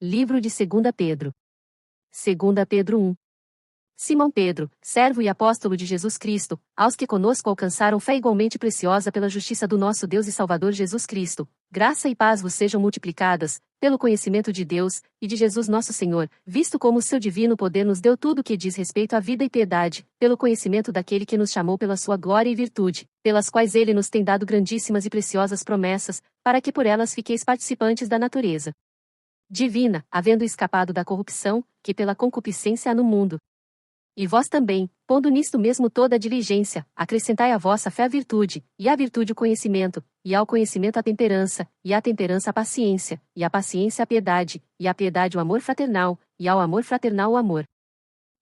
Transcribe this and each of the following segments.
Livro de 2 Pedro. 2 Pedro 1. Simão Pedro, servo e apóstolo de Jesus Cristo, aos que conosco alcançaram fé igualmente preciosa pela justiça do nosso Deus e Salvador Jesus Cristo, graça e paz vos sejam multiplicadas, pelo conhecimento de Deus, e de Jesus nosso Senhor, visto como o seu divino poder nos deu tudo o que diz respeito à vida e piedade, pelo conhecimento daquele que nos chamou pela sua glória e virtude, pelas quais ele nos tem dado grandíssimas e preciosas promessas, para que por elas fiqueis participantes da natureza divina, havendo escapado da corrupção, que pela concupiscência há no mundo. E vós também, pondo nisto mesmo toda a diligência, acrescentai à vossa fé a virtude, e à virtude o conhecimento, e ao conhecimento a temperança, e à temperança a paciência, e à paciência a piedade, e à piedade o amor fraternal, e ao amor fraternal o amor.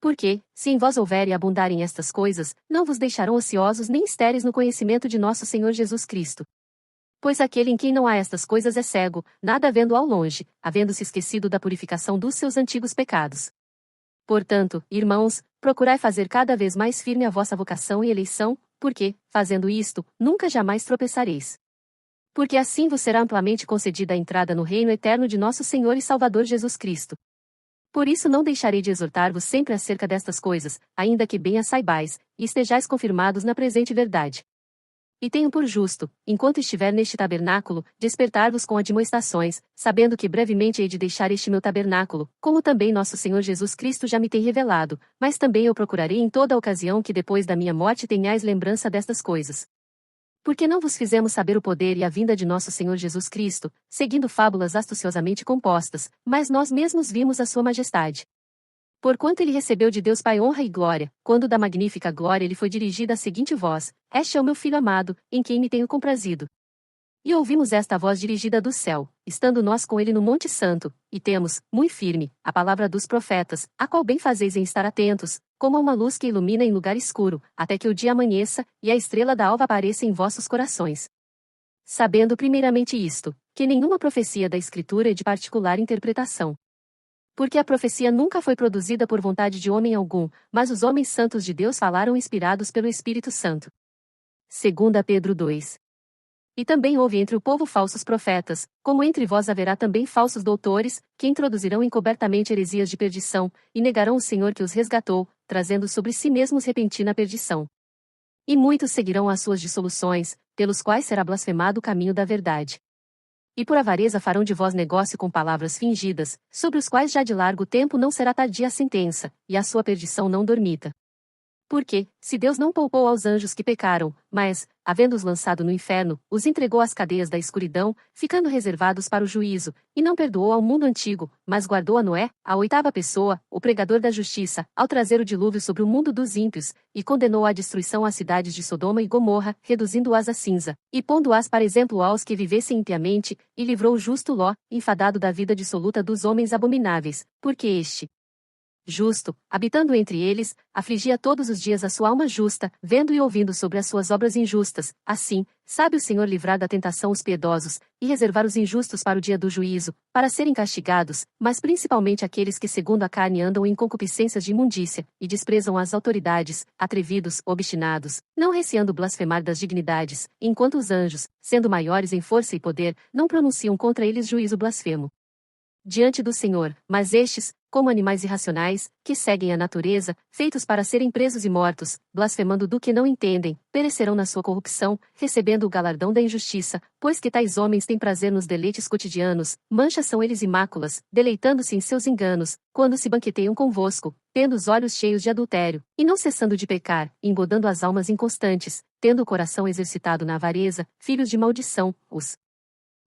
Porque, se em vós houver e abundarem estas coisas, não vos deixarão ociosos nem estéreis no conhecimento de nosso Senhor Jesus Cristo. Pois aquele em quem não há estas coisas é cego, nada vendo ao longe, havendo-se esquecido da purificação dos seus antigos pecados. Portanto, irmãos, procurai fazer cada vez mais firme a vossa vocação e eleição, porque, fazendo isto, nunca jamais tropeçareis. Porque assim vos será amplamente concedida a entrada no reino eterno de nosso Senhor e Salvador Jesus Cristo. Por isso não deixarei de exortar-vos sempre acerca destas coisas, ainda que bem as saibais, e estejais confirmados na presente verdade. E tenho por justo, enquanto estiver neste tabernáculo, despertar-vos com admoestações, sabendo que brevemente hei de deixar este meu tabernáculo, como também nosso Senhor Jesus Cristo já me tem revelado, mas também eu procurarei em toda a ocasião que depois da minha morte tenhais lembrança destas coisas. Porque não vos fizemos saber o poder e a vinda de nosso Senhor Jesus Cristo, seguindo fábulas astuciosamente compostas, mas nós mesmos vimos a sua majestade. Porquanto ele recebeu de Deus Pai honra e glória, quando da magnífica glória lhe foi dirigida a seguinte voz: Este é o meu Filho amado, em quem me tenho comprazido. E ouvimos esta voz dirigida do céu, estando nós com ele no Monte Santo, e temos, muito firme, a palavra dos profetas, a qual bem fazeis em estar atentos, como a uma luz que ilumina em lugar escuro, até que o dia amanheça, e a estrela da alva apareça em vossos corações. Sabendo primeiramente isto, que nenhuma profecia da Escritura é de particular interpretação. Porque a profecia nunca foi produzida por vontade de homem algum, mas os homens santos de Deus falaram inspirados pelo Espírito Santo. 2 Pedro 2. E também houve entre o povo falsos profetas, como entre vós haverá também falsos doutores, que introduzirão encobertamente heresias de perdição, e negarão o Senhor que os resgatou, trazendo sobre si mesmos repentina perdição. E muitos seguirão as suas dissoluções, pelos quais será blasfemado o caminho da verdade. E por avareza farão de vós negócio com palavras fingidas, sobre os quais já de largo tempo não será tardia a sentença, e a sua perdição não dormita. Porque, se Deus não poupou aos anjos que pecaram, mas, havendo-os lançado no inferno, os entregou às cadeias da escuridão, ficando reservados para o juízo, e não perdoou ao mundo antigo, mas guardou a Noé, a oitava pessoa, o pregador da justiça, ao trazer o dilúvio sobre o mundo dos ímpios, e condenou à destruição as cidades de Sodoma e Gomorra, reduzindo-as a cinza, e pondo-as para exemplo aos que vivessem impiamente, e livrou o justo Ló, enfadado da vida dissoluta dos homens abomináveis, porque este justo, habitando entre eles, afligia todos os dias a sua alma justa, vendo e ouvindo sobre as suas obras injustas. Assim, sabe o Senhor livrar da tentação os piedosos, e reservar os injustos para o dia do juízo, para serem castigados, mas principalmente aqueles que segundo a carne andam em concupiscências de imundícia, e desprezam as autoridades, atrevidos, obstinados, não receando blasfemar das dignidades, enquanto os anjos, sendo maiores em força e poder, não pronunciam contra eles juízo blasfemo diante do Senhor, mas estes, como animais irracionais, que seguem a natureza, feitos para serem presos e mortos, blasfemando do que não entendem, perecerão na sua corrupção, recebendo o galardão da injustiça, pois que tais homens têm prazer nos deleites cotidianos, manchas são eles e máculas, deleitando-se em seus enganos, quando se banqueteiam convosco, tendo os olhos cheios de adultério, e não cessando de pecar, engodando as almas inconstantes, tendo o coração exercitado na avareza, filhos de maldição, os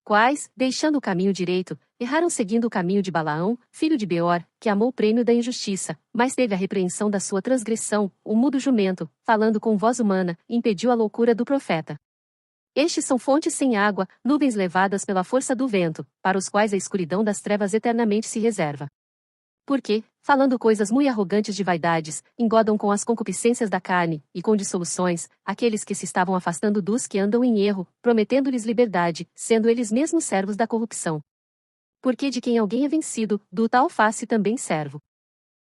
quais, deixando o caminho direito, erraram seguindo o caminho de Balaão, filho de Beor, que amou o prêmio da injustiça, mas teve a repreensão da sua transgressão, o mudo jumento, falando com voz humana, impediu a loucura do profeta. Estes são fontes sem água, nuvens levadas pela força do vento, para os quais a escuridão das trevas eternamente se reserva. Porque, falando coisas muito arrogantes de vaidades, engodam com as concupiscências da carne, e com dissoluções, aqueles que se estavam afastando dos que andam em erro, prometendo-lhes liberdade, sendo eles mesmos servos da corrupção. Porque de quem alguém é vencido, do tal faz-se também servo.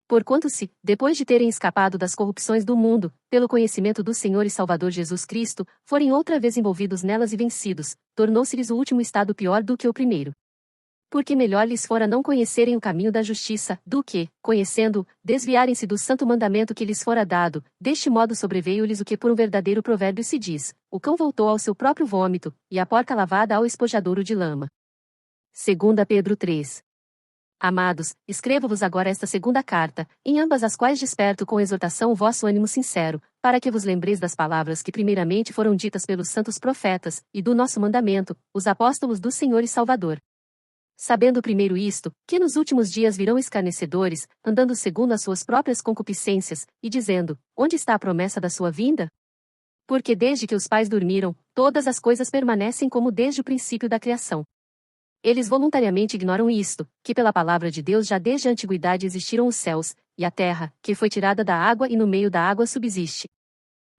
Porquanto se, depois de terem escapado das corrupções do mundo, pelo conhecimento do Senhor e Salvador Jesus Cristo, forem outra vez envolvidos nelas e vencidos, tornou-se-lhes o último estado pior do que o primeiro. Porque melhor lhes fora não conhecerem o caminho da justiça, do que, conhecendo, desviarem-se do santo mandamento que lhes fora dado. Deste modo sobreveio-lhes o que por um verdadeiro provérbio se diz: o cão voltou ao seu próprio vômito, e a porca lavada ao espojadouro de lama. 2 Pedro 3. Amados, escrevo-vos agora esta segunda carta, em ambas as quais desperto com exortação o vosso ânimo sincero, para que vos lembreis das palavras que primeiramente foram ditas pelos santos profetas, e do nosso mandamento, os apóstolos do Senhor e Salvador. Sabendo primeiro isto, que nos últimos dias virão escarnecedores, andando segundo as suas próprias concupiscências, e dizendo: onde está a promessa da sua vinda? Porque desde que os pais dormiram, todas as coisas permanecem como desde o princípio da criação. Eles voluntariamente ignoram isto, que pela palavra de Deus já desde a antiguidade existiram os céus, e a terra, que foi tirada da água e no meio da água subsiste.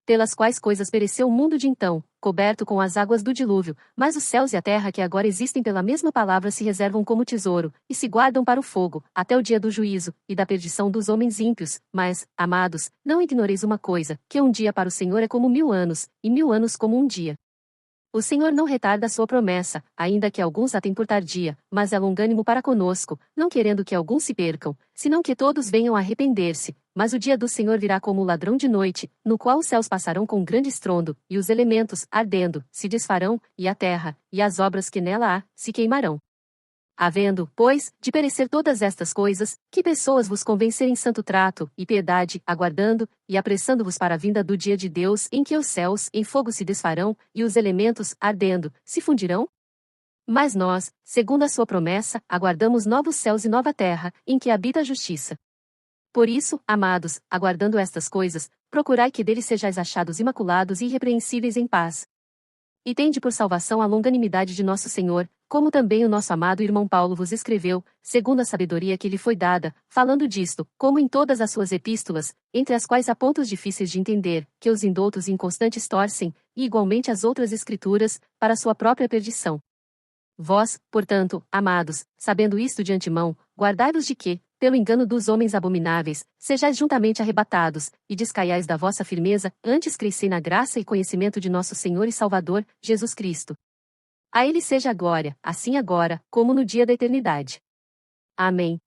Pelas quais coisas pereceu o mundo de então, coberto com as águas do dilúvio, mas os céus e a terra que agora existem pela mesma palavra se reservam como tesouro, e se guardam para o fogo, até o dia do juízo, e da perdição dos homens ímpios. Mas, amados, não ignoreis uma coisa, que um dia para o Senhor é como 1000 anos, e 1000 anos como um dia. O Senhor não retarda a sua promessa, ainda que alguns a tenham por tardia, mas é longânimo para conosco, não querendo que alguns se percam, senão que todos venham a arrepender-se. Mas o dia do Senhor virá como um ladrão de noite, no qual os céus passarão com grande estrondo, e os elementos, ardendo, se desfarão, e a terra, e as obras que nela há, se queimarão. Havendo, pois, de perecer todas estas coisas, que pessoas vos convencerem santo trato e piedade, aguardando e apressando-vos para a vinda do dia de Deus, em que os céus em fogo se desfarão, e os elementos, ardendo, se fundirão? Mas nós, segundo a sua promessa, aguardamos novos céus e nova terra, em que habita a justiça. Por isso, amados, aguardando estas coisas, procurai que deles sejais achados imaculados e irrepreensíveis em paz. E tende por salvação a longanimidade de nosso Senhor, como também o nosso amado irmão Paulo vos escreveu, segundo a sabedoria que lhe foi dada, falando disto, como em todas as suas epístolas, entre as quais há pontos difíceis de entender, que os indoutos e inconstantes torcem, e igualmente as outras escrituras, para sua própria perdição. Vós, portanto, amados, sabendo isto de antemão, guardai-vos de que, pelo engano dos homens abomináveis, sejais juntamente arrebatados, e descaiais da vossa firmeza, antes crescei na graça e conhecimento de nosso Senhor e Salvador, Jesus Cristo. A Ele seja a glória, assim agora, como no dia da eternidade. Amém.